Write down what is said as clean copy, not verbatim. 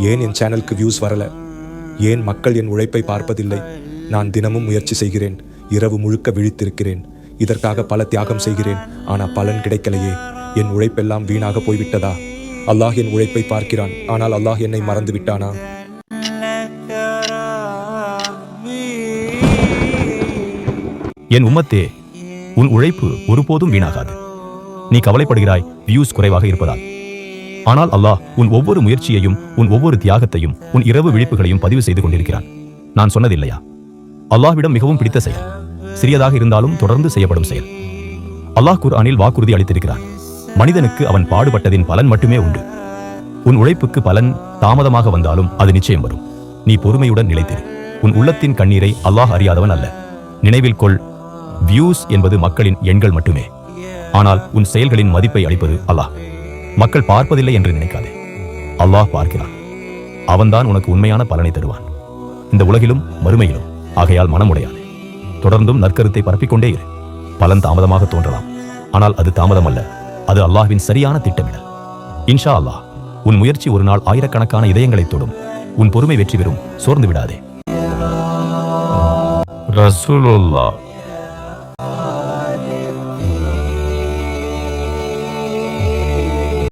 ஏன் என் சேனலுக்கு வியூஸ் வரல? ஏன் மக்கள் என் உழைப்பை பார்ப்பதில்லை? நான் தினமும் முயற்சி செய்கிறேன், இரவு முழுக்க விழித்திருக்கிறேன், இதற்காக பல தியாகம் செய்கிறேன், ஆனால் பலன் கிடைக்கலையே. என் உழைப்பெல்லாம் வீணாக போய்விட்டதா? அல்லாஹ் என் உழைப்பை பார்க்கிறான், ஆனால் அல்லாஹ் என்னை மறந்து விட்டானா? என் உம்மத்தே, உன் உழைப்பு ஒருபோதும் வீணாகாது. நீ கவலைப்படுகிறாய் வியூஸ் குறைவாக இருப்பதால். ஆனால் அல்லாஹ் உன் ஒவ்வொரு முயற்சியையும், உன் ஒவ்வொரு தியாகத்தையும், உன் இரவு விழிப்புகளையும் பதிவு செய்து கொண்டிருக்கிறான். நான் சொன்னதில்லையா? அல்லாஹ்விடம் மிகவும் பிடித்த செயல், சிறியதாக இருந்தாலும் தொடர்ந்து செய்யப்படும் செயல். அல்லாஹ் குர்ஆனில் வாக்குறுதி அளித்திருக்கிறான். மனிதனுக்கு அவன் பாடுபட்டதின் பலன் மட்டுமே உண்டு. உன் உழைப்புக்கு பலன் தாமதமாக வந்தாலும் அது நிச்சயம் வரும். நீ பொறுமையுடன் நிலைத்திரு. உன் உள்ளத்தின் கண்ணீரை அல்லாஹ் அறியாதவன் அல்ல. நினைவில் கொள், வியூஸ் என்பது மக்களின் எண்கள் மட்டுமே. ஆனால் உன் செயல்களின் மதிப்பை அளிப்பது அல்லாஹ். மக்கள் பார்ப்பதில்லை என்று நினைக்காதே, அல்லாஹ் பார்க்கிறான். அவன்தான் உனக்கு உண்மையான பலனை தருவான், இந்த உலகிலும் மறுமையிலும். ஆகையால் மனமுடையாதே, தொடர்ந்தும் நற்கருத்தை பரப்பிக்கொண்டே இரு. பலன் தாமதமாக தோன்றலாம், ஆனால் அது தாமதம் அல்ல, அது அல்லாஹ்வின் சரியான திட்டமிடல். இன்ஷா அல்லாஹ் உன் முயற்சி ஒரு நாள் ஆயிரக்கணக்கான இதயங்களை தொடும். உன் பொறுமை வெற்றி பெறும், சோர்ந்து விடாதே. ரசூலுல்லாஹ்